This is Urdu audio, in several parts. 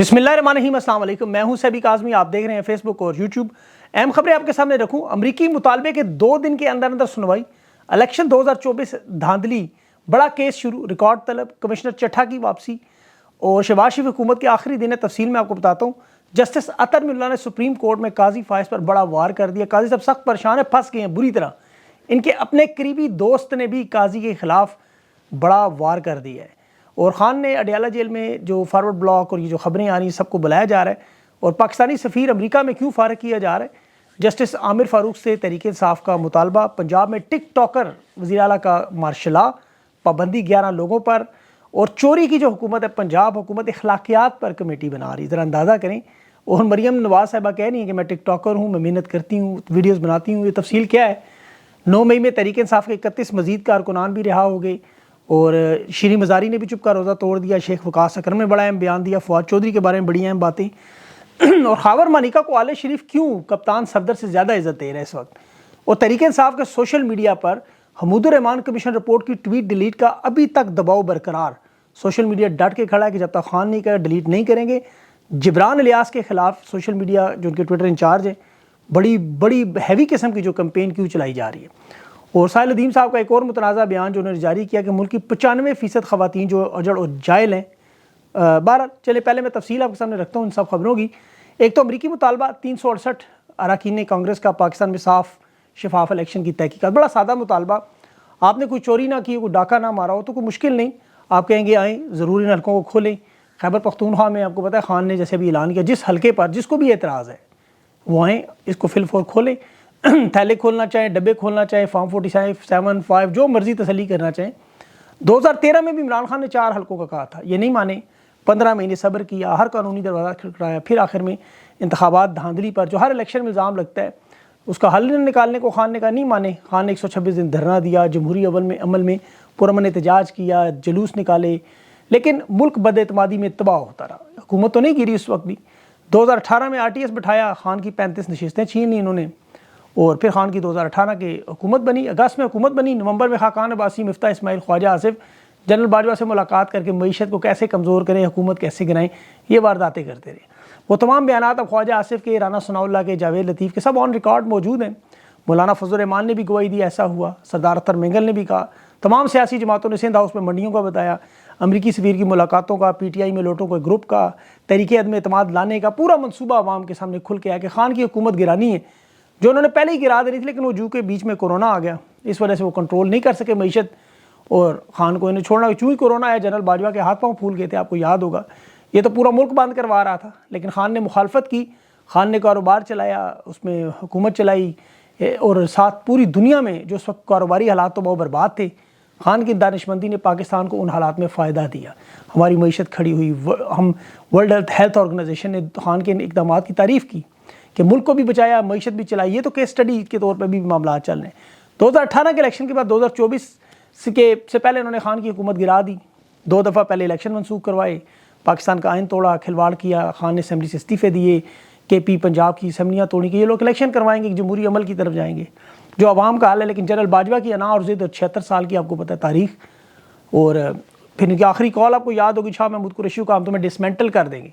بسم اللہ الرحمن الرحیم، السلام علیکم۔ میں ہوں سیبی کاظمی، آپ دیکھ رہے ہیں فیس بک اور یوٹیوب۔ اہم خبریں آپ کے سامنے رکھوں۔ امریکی مطالبے کے 2 دن کے اندر اندر سنوائی، الیکشن 2024 دھاندلی، بڑا کیس شروع، ریکارڈ طلب، کمشنر چٹھا کی واپسی اور شہباز شریف حکومت کے آخری دن ہے۔ تفصیل میں آپ کو بتاتا ہوں۔ جسٹس عطر ملا نے سپریم کورٹ میں قاضی فائز پر بڑا وار کر دیا۔ قاضی صاحب سخت پریشان ہیں، پھنس گئے ہیں بری طرح۔ ان کے اپنے قریبی دوست نے بھی قاضی کے خلاف بڑا وار کر دیا ہے، اور خان نے اڈیالہ جیل میں جو فارورڈ بلاک اور یہ جو خبریں آ رہی ہیں سب کو بلایا جا رہا ہے، اور پاکستانی سفیر امریکہ میں کیوں فارغ کیا جا رہا ہے۔ جسٹس عامر فاروق سے تحریک انصاف کا مطالبہ۔ پنجاب میں ٹک ٹاکر وزیر اعلیٰ کا مارشل لا، پابندی 11 لوگوں پر، اور چوری کی جو حکومت ہے پنجاب حکومت اخلاقیات پر کمیٹی بنا رہی ہے۔ ذرا اندازہ کریں، اور مریم نواز صاحبہ کہہ رہی ہیں کہ میں ٹک ٹاکر ہوں، میں محنت کرتی ہوں، ویڈیوز بناتی ہوں۔ یہ تفصیل کیا ہے؟ 9 مئی میں تحریک انصاف کے 31 مزید کارکنان بھی رہا ہو گئے، اور شیریں مزاری نے بھی چپ کا روزہ توڑ دیا۔ شیخ وقاص اکرم نے بڑا اہم بیان دیا۔ فواد چودھری کے بارے میں بڑی اہم باتیں۔ اور خاور مانیکا کو آل شریف کیوں کپتان صفدر سے زیادہ عزت دے رہے ہیں اس وقت۔ اور تحریک انصاف کے سوشل میڈیا پر حمود الرحمان کمیشن رپورٹ کی ٹویٹ ڈیلیٹ کا ابھی تک دباؤ برقرار۔ سوشل میڈیا ڈٹ کے کھڑا ہے کہ جب تک خان نہیں کہا ڈیلیٹ نہیں کریں گے۔ جبران الیاس کے خلاف سوشل میڈیا جو ان کے ٹویٹر انچارج ہیں، بڑی ہیوی قسم کی جو کمپین کیوں چلائی جا رہی ہے۔ اور ساحل ندیم صاحب کا ایک اور متنازع بیان جو انہوں نے جاری کیا کہ ملک کی 95% خواتین جو اجڑ اور جائل ہیں۔ بہرحال چلے پہلے میں تفصیل آپ کے سامنے رکھتا ہوں ان سب خبروں کی۔ ایک تو امریکی مطالبہ 368 اراکین کانگریس کا پاکستان میں صاف شفاف الیکشن کی تحقیقات۔ بڑا سادہ مطالبہ، آپ نے کوئی چوری نہ کی، کوئی ڈاکہ نہ مارا ہو تو کوئی مشکل نہیں، آپ کہیں گے آئیں ضروری حلقوں کو کھولیں۔ خیبر پختونخوا میں آپ کو پتہ ہے خان نے جیسے بھی اعلان کیا، جس حلقے پر جس کو بھی اعتراض ہے وہ آئیں، اس کو فی الفور کھولیں، تھیلے کھولنا چاہیں، ڈبے کھولنا چاہیں، فارم 47 7 5 جو مرضی تسلی کرنا چاہیں۔ 2013 میں بھی عمران خان نے 4 حلقوں کا کہا تھا، یہ نہیں مانے۔ 15 مہینے صبر کیا، ہر قانونی دروازہ کھٹکھٹایا، پھر آخر میں انتخابات دھاندلی پر جو ہر الیکشن میں الزام لگتا ہے اس کا حل نکالنے کو خان نے کہا نہیں مانے۔ خان نے 126 دن دھرنا دیا، جمہوری عمل میں پرامن احتجاج کیا، جلوس نکالے، لیکن ملک بد اعتمادی میں تباہ ہوتا رہا۔ حکومت تو نہیں گری اس وقت بھی۔ 2018 میں RTS بٹھایا، خان کی 35 نشستیں چھین لی انہوں نے، اور پھر خان کی 2018 کے حکومت بنی، اگست میں حکومت بنی۔ نومبر میں خاقان عباسی، مفتاح اسماعیل، خواجہ آصف جنرل باجوہ سے ملاقات کر کے معیشت کو کیسے کمزور کریں، حکومت کیسے گرائیں، یہ وارداتیں کرتے رہے۔ وہ تمام بیانات اب خواجہ آصف کے، رانا ثناء اللہ کے، جاوید لطیف کے سب آن ریکارڈ موجود ہیں۔ مولانا فضل الرحمان نے بھی گواہی دی ایسا ہوا، سردار اختر مینگل نے بھی کہا، تمام سیاسی جماعتوں نے سندھ ہاؤس میں منڈیوں کا بتایا، امریکی سفیر کی ملاقاتوں کا، PTI میں لوٹوں کے گروپ کا، تحریک عدم اعتماد لانے کا پورا منصوبہ عوام کے سامنے کھل کے آیا کہ خان کی حکومت گرانی ہے، جو انہوں نے پہلے ہی گرا دینی تھی، لیکن وہ جو کے بیچ میں کورونا آ گیا، اس وجہ سے وہ کنٹرول نہیں کر سکے معیشت، اور خان کو انہیں چھوڑنا، چونکہ کورونا آیا جنرل باجوہ کے ہاتھ پاؤں پھول گئے تھے، آپ کو یاد ہوگا۔ یہ تو پورا ملک بند کروا رہا تھا، لیکن خان نے مخالفت کی، خان نے کاروبار چلایا، اس میں حکومت چلائی، اور ساتھ پوری دنیا میں جو اس وقت کاروباری حالات تو بہت برباد تھے، خان کی دانشمندی نے پاکستان کو ان حالات میں فائدہ دیا، ہماری معیشت کھڑی ہوئی۔ ہم ورلڈ ہیلتھ آرگنائزیشن نے خان کے اقدامات کی تعریف کی کہ ملک کو بھی بچایا، معیشت بھی چلائی۔ یہ تو کیس اسٹڈی کے طور پہ بھی معاملات چل رہے ہیں۔ 2018 کے الیکشن کے بعد 2024 سے پہلے انہوں نے خان کی حکومت گرا دی، 2 دفعہ پہلے الیکشن منسوخ کروائے، پاکستان کا آئین توڑا، کھلواڑ کیا، خان نے اسمبلی سے استعفے دیے، KP پنجاب کی اسمبلیاں توڑی کہ یہ لوگ الیکشن کروائیں گے، جمہوری عمل کی طرف جائیں گے، جو عوام کا حال ہے۔ لیکن جنرل باجوہ کی انا اور ضد، 76 سال کی آپ کو پتہ ہے تاریخ، اور پھر ان کی آخری کال آپ کو یاد ہوگی، شاہ محمود قریشی کو ہم تمہیں ڈسمنٹل کر دیں گے،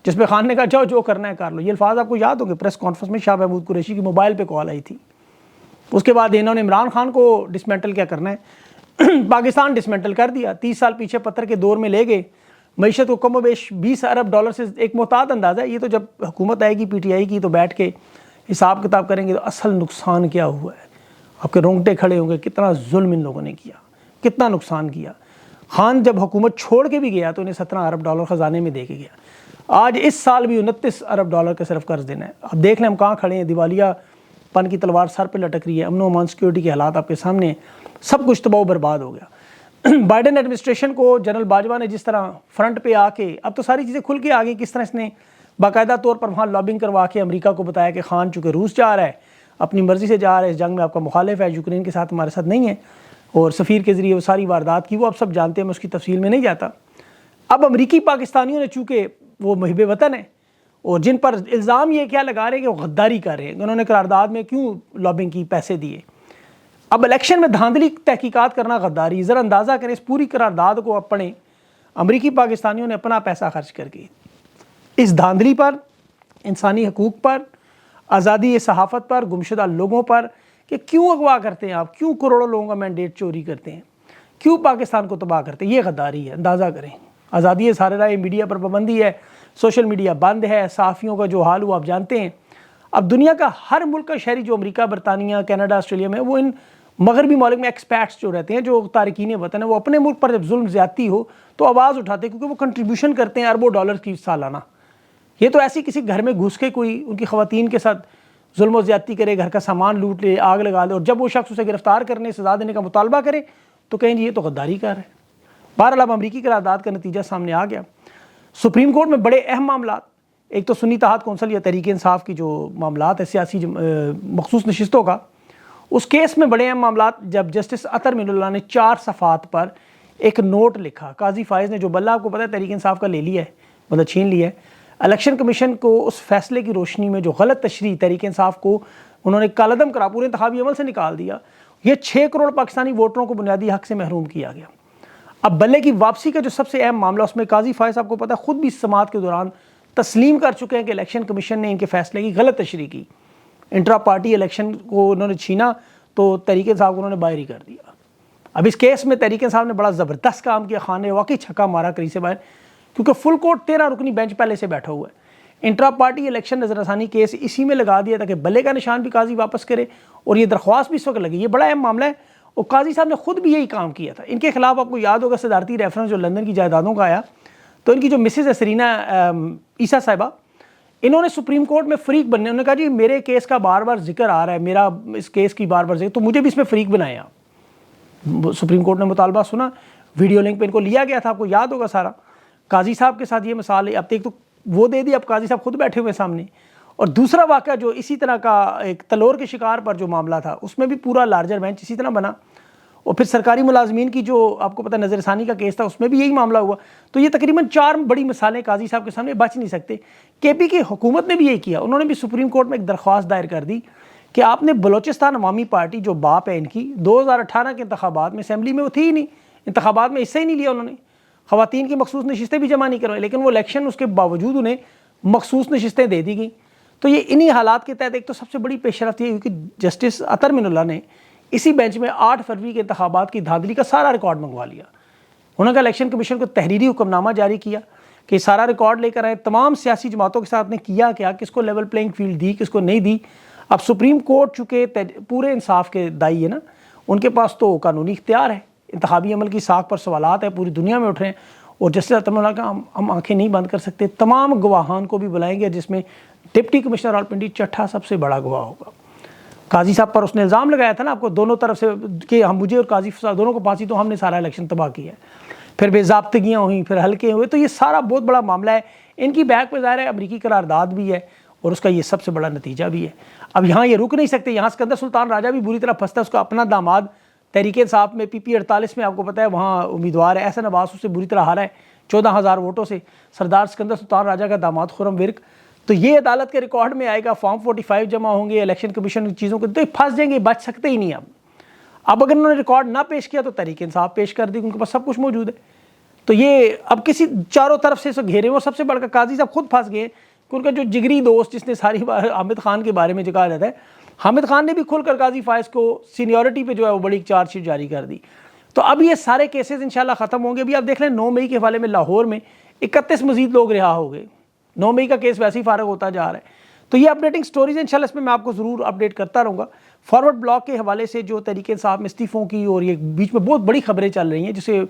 جس پہ خان نے کہا جاؤ جو کرنا ہے کر لو۔ یہ الفاظ آپ کو یاد ہوگے، پریس کانفرنس میں شاہ محمود قریشی کی موبائل پہ کال آئی تھی۔ اس کے بعد انہوں نے عمران خان کو ڈسمنٹل کیا کرنا ہے، پاکستان ڈسمنٹل کر دیا، 30 سال پیچھے پتھر کے دور میں لے گئے، معیشت کو کم و بیش $20 ارب سے ایک محتاط اندازہ ہے۔ یہ تو جب حکومت آئے گی PTI کی تو بیٹھ کے حساب کتاب کریں گے تو اصل نقصان کیا ہوا ہے، آپ کے رونگٹے کھڑے ہوں گے، کتنا ظلم ان لوگوں نے کیا، کتنا نقصان کیا۔ خان جب حکومت چھوڑ کے بھی گیا تو انہیں $17 ارب خزانے میں دے کے گیا۔ آج اس سال بھی $29 ارب کا صرف قرض دینا ہے۔ اب دیکھ لیں ہم کہاں کھڑے ہیں، دیوالیہ پن کی تلوار سر پہ لٹک رہی ہے، امن و امان سیکورٹی کے حالات آپ کے سامنے ہیں، سب کچھ تباہ و برباد ہو گیا۔ بائیڈن ایڈمنسٹریشن کو جنرل باجوہ نے جس طرح فرنٹ پہ آ کے، اب تو ساری چیزیں کھل کے آ گئی، کس طرح اس نے باقاعدہ طور پر وہاں لابنگ کروا کے امریکہ کو بتایا کہ خان چونکہ روس جا رہا ہے، اپنی مرضی سے جا رہا ہے، اس جنگ میں آپ کا مخالف ہے، یوکرین کے ساتھ ہمارے ساتھ نہیں ہے، اور سفیر کے ذریعے وہ ساری واردات کی، وہ اب سب جانتے ہیں، میں اس کی تفصیل میں نہیں جاتا۔ اب امریکی پاکستانیوں نے چونکہ وہ محب وطن ہیں، اور جن پر الزام یہ کیا لگا رہے ہیں کہ وہ غداری کر رہے ہیں، انہوں نے قرارداد میں کیوں لابنگ کی، پیسے دیے، اب الیکشن میں دھاندلی تحقیقات کرنا غداری۔ ذرا اندازہ کریں اس پوری قرارداد کو اپنے امریکی پاکستانیوں نے اپنا پیسہ خرچ کر کے اس دھاندلی پر، انسانی حقوق پر، آزادی صحافت پر، گمشدہ لوگوں پر کہ کیوں اغوا کرتے ہیں آپ، کیوں کروڑوں لوگوں کا مینڈیٹ چوری کرتے ہیں، کیوں پاکستان کو تباہ کرتے ہیں. یہ غداری ہے، اندازہ کریں. آزادی سارے رائے، میڈیا پر پابندی ہے، سوشل میڈیا بند ہے، صحافیوں کا جو حال ہوا آپ جانتے ہیں. اب دنیا کا ہر ملک کا شہری جو امریکہ، برطانیہ، کینیڈا، آسٹریلیا میں، وہ ان مغربی ممالک میں ایکسپیٹس جو رہتے ہیں، جو تارکین وطن ہیں، وہ اپنے ملک پر جب ظلم زیادتی ہو تو آواز اٹھاتے ہیں، کیونکہ وہ کنٹریبیوشن کرتے ہیں اربوں ڈالر کی سالانہ. یہ تو ایسی کسی گھر میں گھس کے کوئی ان کی خواتین کے ساتھ ظلم و زیادتی کرے، گھر کا سامان لوٹ لے، آگ لگا لے، اور جب وہ شخص اسے گرفتار کرنے، سزا دینے کا مطالبہ کرے تو کہیں جی یہ تو غداری کر رہا ہے. بہرحال اب امریکی قرارداد کا نتیجہ سامنے آ گیا. سپریم کورٹ میں بڑے اہم معاملات، ایک تو سنی اتحاد کونسل یا تحریک انصاف کی جو معاملات ہے سیاسی مخصوص نشستوں کا، اس کیس میں بڑے اہم معاملات. جب جسٹس اطہر مین اللہ نے 4 صفحات پر ایک نوٹ لکھا، قاضی فائز نے، جو بلہ آپ کو پتہ ہے تحریک انصاف کا لے لیا ہے، مطلب چھین لیا ہے. الیکشن کمیشن کو اس فیصلے کی روشنی میں جو غلط تشریح تحریک انصاف کو انہوں نے کالعدم کرا، پورے انتخابی عمل سے نکال دیا، یہ 6 کروڑ پاکستانی ووٹروں کو بنیادی حق سے محروم کیا گیا. اب بلے کی واپسی کا جو سب سے اہم معاملہ، اس میں قاضی فائز آپ کو پتہ ہے خود بھی اس سماعت کے دوران تسلیم کر چکے ہیں کہ الیکشن کمیشن نے ان کے فیصلے کی غلط تشریح کی. انٹرا پارٹی الیکشن کو انہوں نے چھینا تو تحریک انصاف کو انہوں نے باہر ہی کر دیا. اب اس کیس میں تحریک انصاف نے بڑا زبردست کام کیا، خان نے واقعی چھکا مارا کری سے باہر، کیونکہ فل کورٹ 13 رکنی بینچ پہلے سے بیٹھا ہوا ہے. انٹرا پارٹی الیکشن نظر ثانی کیس اسی میں لگا دیا تھا کہ بلے کا نشان بھی قاضی واپس کرے، اور یہ درخواست بھی اس وقت لگی. یہ بڑا اہم معاملہ ہے، اور قاضی صاحب نے خود بھی یہی کام کیا تھا. ان کے خلاف آپ کو یاد ہوگا صدارتی ریفرنس جو لندن کی جائیدادوں کا آیا، تو ان کی جو مسز ہے سرینا عیسیٰ صاحبہ، انہوں نے سپریم کورٹ میں فریق بننے، انہوں نے کہا جی میرے کیس کا بار بار ذکر آ رہا ہے، میرا اس کیس کی بار بار ذکر، تو مجھے بھی اس میں فریق بنائے آپ. سپریم کورٹ نے مطالبہ سنا، ویڈیو لنک پہ ان کو لیا گیا تھا، آپ کو یاد ہوگا سارا. قاضی صاحب کے ساتھ یہ مثال ہے، اب ایک تو وہ دے دی، اب قاضی صاحب خود بیٹھے ہوئے سامنے. اور دوسرا واقعہ جو اسی طرح کا ایک تلور کے شکار پر جو معاملہ تھا، اس میں بھی پورا لارجر بینچ اسی طرح بنا. اور پھر سرکاری ملازمین کی جو آپ کو پتہ نظر ثانی کا کیس تھا، اس میں بھی یہی معاملہ ہوا. تو یہ تقریباً 4 بڑی مثالیں قاضی صاحب کے سامنے بچ نہیں سکتے. کے پی کی حکومت نے بھی یہی کیا، انہوں نے بھی سپریم کورٹ میں ایک درخواست دائر کر دی کہ آپ نے بلوچستان عوامی پارٹی جو باپ ہے ان کی، 2018 کے انتخابات میں اسمبلی میں وہ تھی ہی نہیں، انتخابات میں حصہ ہی نہیں لیا انہوں نے، خواتین کی مخصوص نشستیں بھی جمع نہیں کروائی، لیکن وہ الیکشن اس کے باوجود انہیں مخصوص نشستیں دے دی گئیں. تو یہ انہی حالات کے تحت ایک تو سب سے بڑی پیش رفت یہ کہ جسٹس اطہر مین اللہ نے اسی بینچ میں 8 فروری کے انتخابات کی دھاندلی کا سارا ریکارڈ منگوا لیا. انہوں نے الیکشن کمیشن کو تحریری حکم نامہ جاری کیا کہ سارا ریکارڈ لے کر آئے، تمام سیاسی جماعتوں کے ساتھ نے کیا کیا، کس کو لیول پلینگ فیلڈ دی، کس کو نہیں دی. اب سپریم کورٹ چونکہ پورے انصاف کے دائی ہے نا، ان کے پاس تو قانونی اختیار ہے، انتخابی عمل کی ساکھ پر سوالات ہیں، پوری دنیا میں اٹھ رہے ہیں. اور جسٹس اطہر مین اللہ کا ہم آنکھیں نہیں بند کر سکتے، تمام گواہان کو بھی بلائیں گے، جس میں ڈپٹی کمشنر راولپنڈی چٹھا سب سے بڑا گواہ ہوگا. قاضی صاحب پر اس نے الزام لگایا تھا نا آپ کو دونوں طرف سے کہ ہم مجھے اور قاضی صاحب دونوں کو پھانسی، تو ہم نے سارا الیکشن تباہ کیا ہے. پھر بے ضابطگیاں ہوئیں، پھر ہلکے ہوئے، تو یہ سارا بہت بڑا معاملہ ہے. ان کی بیک پہ ظاہر ہے امریکی قرارداد بھی ہے، اور اس کا یہ سب سے بڑا نتیجہ بھی ہے. اب یہاں یہ رک نہیں سکتے، یہاں سکندر سلطان راجہ بھی بری طرح پھنستا ہے. اس کا اپنا داماد تحریک انصاف میں پی 48 میں آپ کو پتہ ہے وہاں امیدوار ہے، احسن عباس اس سے بری طرح ہارا ہے 14,000 ووٹوں سے، سردار سکندر سلطان راجہ کا داماد خرم ورک. تو یہ عدالت کے ریکارڈ میں آئے گا، فارم 45 جمع ہوں گے، الیکشن کمیشن کی چیزوں کو، تو پھنس جائیں گے، بچ سکتے ہی نہیں. اب اگر انہوں نے ریکارڈ نہ پیش کیا تو تحریک انصاف پیش کر دی، ان کے پاس سب کچھ موجود ہے. تو یہ اب کسی چاروں طرف سے گھیرے، وہ سب سے بڑھ کر قاضی صاحب خود پھنس گئے کہ ان کا جو جگری دوست جس نے ساری بار حامد خان کے بارے میں جو کہا جاتا ہے، حامد خان نے بھی کھل کر قاضی فائز کو سینیورٹی پہ جو ہے وہ بڑی چارج شیٹ جاری کر دی. تو اب یہ سارے کیسز انشاءاللہ ختم ہوں گے. ابھی آپ دیکھ لیں 9 مئی کے حوالے میں لاہور میں 31 مزید لوگ رہا ہو گئے. 9 مئی کا کیس ویسے ہی فارغ ہوتا جا رہا ہے. تو یہ اپڈیٹنگ سٹوریز ہیں، انشاءاللہ اس میں آپ کو ضرور اپڈیٹ کرتا رہوں گا. فارورڈ بلاک کے حوالے سے جو تحریک انصاف میں استعفوں کی اور یہ بیچ میں بہت بڑی خبریں چل رہی ہیں، جسے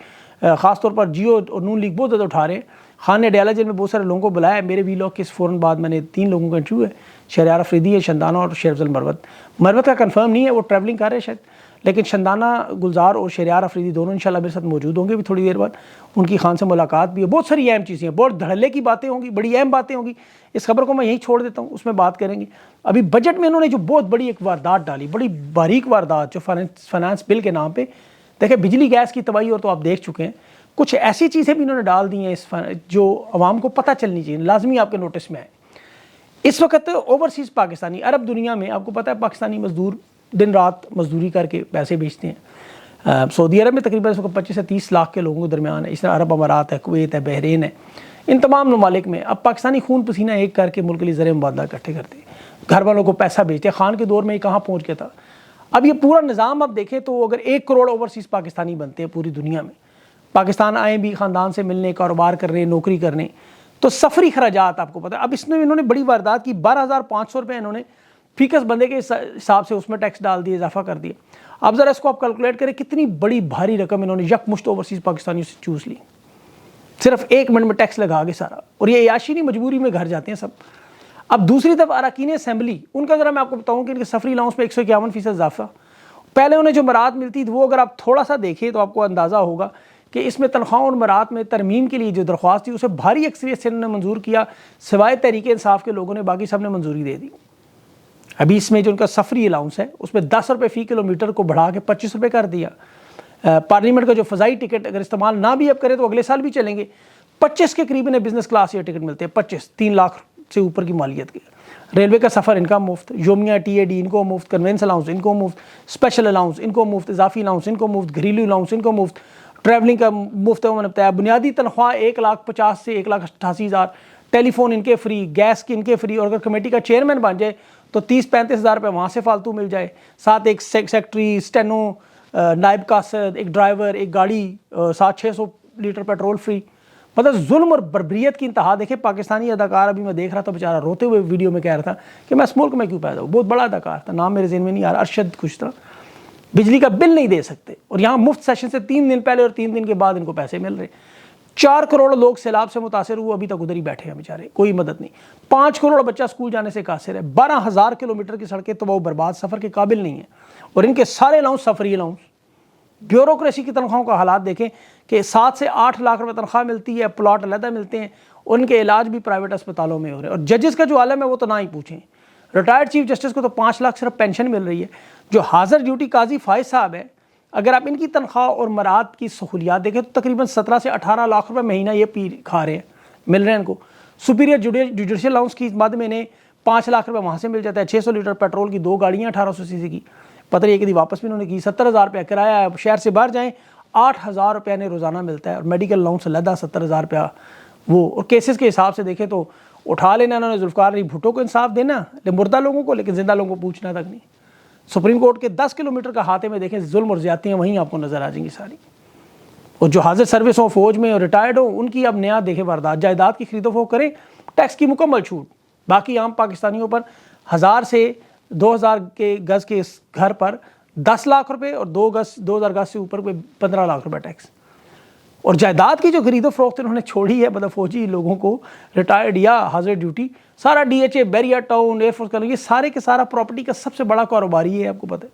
خاص طور پر جیو اور نون لیگ بہت زیادہ اٹھا رہے ہیں. خان نے ڈیالہ جیل میں بہت سارے لوگوں کو بلایا ہے. میرے ویلاگ کے فوراً بعد میں نے 3 لوگوں کا انٹرویو ہے، شہریار افریدی ہے، شندانہ اور شیر افضل مروت. مروت کا کنفرم نہیں ہے، وہ ٹریولنگ کر رہے ہیں شاید، لیکن شندانہ گلزار اور شہریار افریدی دونوں انشاءاللہ میرے ساتھ موجود ہوں گے بھی تھوڑی دیر بعد. ان کی خان سے ملاقات بھی ہے. بہت ساری اہم چیزیں ہیں، بہت دھڑلے کی باتیں ہوں گی، بڑی اہم باتیں ہوں گی. اس خبر کو میں یہیں چھوڑ دیتا ہوں، اس میں بات کریں گے. ابھی بجٹ میں انہوں نے جو بہت بڑی ایک واردات ڈالی، بڑی باریک واردات، جو فائنانس بل کے نام پہ، دیکھیں بجلی گیس کی تباہی اور تو آپ دیکھ چکے ہیں. کچھ ایسی چیزیں بھی انہوں نے ڈال دی ہیں جو عوام کو پتہ چلنی چاہیے، لازمی آپ کے نوٹس میں آئے. اس وقت اوورسیز پاکستانی عرب دنیا میں آپ کو پتہ ہے پاکستانی مزدور دن رات مزدوری کر کے پیسے بیچتے ہیں. سعودی عرب میں تقریباً اس وقت 25 سے 30 لاکھ کے لوگوں کے درمیان ہے. اس طرح عرب امارات ہے، کویت ہے، بحرین ہے. ان تمام ممالک میں اب پاکستانی خون پسینہ ایک کر کے ملک کے لیے زر مبادلہ اکٹھے کرتے ہیں، گھر والوں کو پیسہ بیچتے ہیں۔ خان کے دور میں یہ کہاں پہنچ گیا تھا۔ اب یہ پورا نظام آپ دیکھیں تو اگر 1 کروڑ اوورسیز پاکستانی بنتے ہیں پوری دنیا میں، پاکستان آئیں بھی خاندان سے ملنے، کاروبار کرنے، نوکری کرنے، تو سفری اخراجات آپ کو پتہ ہے۔ اب اس میں انہوں نے بڑی واردات کی، 12,500 روپے انہوں نے فیکس بندے کے حساب سے اس میں ٹیکس ڈال دیا، اضافہ کر دیا۔ اب ذرا اس کو آپ کیلکولیٹ کریں کتنی بڑی بھاری رقم انہوں نے یکمشت اوورسیز پاکستانیوں سے چوس لی، صرف 1 منٹ میں ٹیکس لگا کے سارا، اور یہ عیاشی نہیں، مجبوری میں گھر جاتے ہیں سب۔ اب دوسری طرف اراکین اسمبلی، ان کا ذرا میں آپ کو بتاؤں کہ ان کے سفری الاؤنس میں 151% اضافہ، پہلے انہیں جو مراد ملتی تھی وہ اگر آپ تھوڑا سا دیکھیں تو آپ کو اندازہ ہوگا کہ اس میں تنخواہوں اور مراد میں ترمیم کے لیے جو درخواست تھی اسے بھاری اکثریت سے انہوں نے منظور کیا، سوائے تحریک انصاف کے لوگوں نے، باقی سب نے منظوری دے دی۔ ابھی اس میں جو ان کا سفری الاؤنس ہے اس میں 10 روپے فی کلومیٹر کو بڑھا کے 25 روپے کر دیا۔ پارلیمنٹ کا جو فضائی ٹکٹ اگر استعمال نہ بھی اب کرے تو اگلے سال بھی چلیں گے، 25 کے قریب انہیں بزنس کلاس یا ٹکٹ ملتے ہیں، 25 3 لاکھ سے اوپر کی مالیت کے۔ ریلوے کا سفر ان کا مفت، یومیہ ٹی اے ڈی ان کو مفت، کنوینس الاؤنس ان کو مفت، اسپیشل الاؤنس ان کو مفت، اضافی الاؤنس ان کو مفت، گھریلو الاؤنس ان کو مفت، ٹریولنگ کا مفت ہے، بتایا۔ بنیادی تنخواہ 1,50,000 سے 1,88,000، ٹیلی فون ان کے فری، گیس کی ان کے فری، اور اگر کمیٹی کا چیئرمین بن جائے تو 30-35 ہزار روپے وہاں سے فالتو مل جائے، ساتھ ایک سیکٹری، اسٹینو، نائب قاصد، ایک ڈرائیور، ایک گاڑی، ساتھ 600 لیٹر پیٹرول فری۔ مطلب ظلم اور بربریت کی انتہا دیکھیں۔ پاکستانی اداکار ابھی میں دیکھ رہا تھا بیچارہ روتے ہوئے ویڈیو میں کہہ رہا تھا کہ میں اس ملک میں کیوں پیدا ہوں، بہت بڑا اداکار تھا، نام میرے ذہن میں نہیں آ رہا، ارشد کچھ تھا۔ بجلی کا بل نہیں دے سکتے اور یہاں مفت سیشن سے 3 دن پہلے اور 3 دن کے بعد ان کو پیسے مل رہے۔ 4 کروڑ لوگ سیلاب سے متاثر ہوئے، ابھی تک ادھر ہی بیٹھے ہیں بیچارے، کوئی مدد نہیں۔ 5 کروڑ بچہ اسکول جانے سے قاصر ہے، 12,000 کلومیٹر کی سڑکیں تباہ و برباد، سفر کے قابل نہیں ہیں، اور ان کے سارے الاؤنس سفری الاؤنس۔ بیوروکریسی کی تنخواہوں کا حالات دیکھیں کہ 7 سے 8 لاکھ روپے تنخواہ ملتی ہے، پلاٹ علیحدہ ملتے ہیں، ان کے علاج بھی پرائیویٹ اسپتالوں میں ہو رہے ہیں، اور ججز کا جو عالم ہے وہ تو نہ ہی پوچھیں۔ ریٹائرڈ چیف جسٹس کو تو 5 لاکھ صرف پینشن مل رہی ہے۔ جو حاضر ڈیوٹی قاضی فائز صاحب ہے، اگر آپ ان کی تنخواہ اور مراد کی سہولیات دیکھیں تو تقریباً 17 سے 18 لاکھ روپے مہینہ یہ پی کھا رہے ہیں، مل رہے ہیں ان کو۔ سپیریئر جوڈیشل الاؤنس کی مد میں انہیں 5 لاکھ روپے وہاں سے مل جاتا ہے، 600 لیٹر پیٹرول کی 2 گاڑیاں 1800 سی سی کی، پتہ نہیں کہ واپس بھی انہوں نے کی، 70,000 روپیہ کرایہ ہے، شہر سے باہر جائیں 8,000 روپیہ نے روزانہ ملتا ہے، اور میڈیکل الاؤنس علیحدہ 70,000 روپیہ وہ۔ اور کیسز کے حساب سے دیکھیں تو اٹھا لینا انہوں نے ذوالفقار علی بھٹو کو انصاف دینا مردہ لوگوں کو، لیکن زندہ لوگوں کو پوچھنا تک نہیں۔ سپریم کورٹ کے 10 کلومیٹر کا احاطے میں دیکھیں ظلم اور زیادتیاں وہیں آپ کو نظر آ جائیں گی ساری۔ اور جو حاضر سروس ہوں، فوج میں اور ریٹائرڈ ہوں، ان کی اب نیا دیکھیں واردات، جائیداد کی خرید و فروخت کریں، ٹیکس کی مکمل چھوٹ، باقی عام پاکستانیوں پر 1000 سے 2000 کے گز کے گھر پر 10 لاکھ روپے اور 2000 گز سے اوپر 15 لاکھ روپے ٹیکس۔ اور جائیداد کی جو خرید و فروخت انہوں نے چھوڑی ہے مطلب فوجی لوگوں کو، ریٹائرڈ یا حاضر ڈیوٹی، سارا D H A, Bahria town, air force کا، یہ سارے کے سارا پراپرٹی کا سب سے بڑا کاروباری ہے، آپ کو پتہ ہے،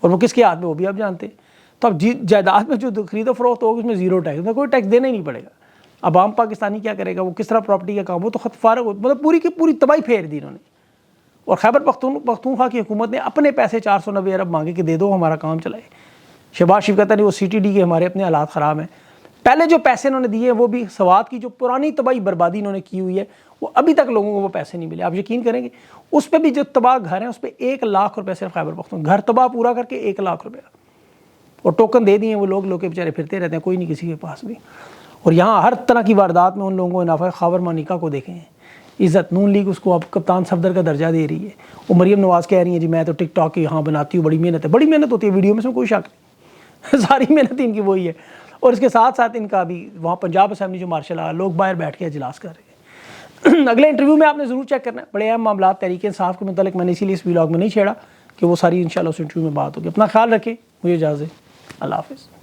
اور وہ کس کے ہاتھ میں وہ بھی آپ جانتے ہیں۔ تو اب جائیداد میں جو خرید و فروخت ہوگی اس میں 0 ٹیکس، کوئی ٹیکس دینا ہی نہیں پڑے گا۔ اب عام پاکستانی کیا کرے گا، وہ کس طرح پراپرٹی کا کام، وہ تو خود فارغ ہو، مطلب پوری کی پوری تباہی پھیر دی انہوں نے۔ اور خیبر پختونخوا کی حکومت نے اپنے پیسے 490 ارب مانگے کہ دے دو ہمارا کام چلائے۔ شہباز شریف کہتا نہیں وہ سی ٹی ڈی کے ہمارے اپنے حالات خراب ہیں۔ پہلے جو پیسے انہوں نے دیے ہیں وہ بھی سوات کی جو پرانی تباہی بربادی انہوں نے کی ہوئی ہے، وہ ابھی تک لوگوں کو وہ پیسے نہیں ملے۔ آپ یقین کریں گے اس پہ بھی جو تباہ گھر ہیں اس پہ 1 لاکھ روپے صرف خیبر پختونخوا، گھر تباہ پورا کر کے 1 لاکھ روپے، اور ٹوکن دے دیے وہ لوگ کے بیچارے پھرتے رہتے ہیں، کوئی نہیں کسی کے پاس بھی۔ اور یہاں ہر طرح کی واردات میں ان لوگوں کو نافع۔ خاور مانیکا کو دیکھیں، عزت نون لیگ اس کو اب کپتان صفدر کا درجہ دے رہی ہے، وہ مریم نواز کہہ رہی ہیں جی میں تو ٹک ٹاک یہاں بناتی ہوں، بڑی محنت ہے، بڑی محنت ہوتی ہے ویڈیو میں، اس میں کوئی شک نہیں، ساری محنت ان کی وہی ہے۔ اور اس کے ساتھ ساتھ ان کا بھی وہاں پنجاب اسمبلی جو مارشل آ لوگ باہر بیٹھ کے اجلاس کر رہے ہیں۔ اگلے انٹرویو میں آپ نے ضرور چیک کرنا ہے، بڑے اہم معاملات تحریک انصاف کے متعلق، میں نے اسی لیے اس ولاگ میں نہیں چھیڑا کہ وہ ساری انشاءاللہ اس انٹرویو میں بات ہوگی۔ اپنا خیال رکھیں، مجھے اجازت، اللہ حافظ۔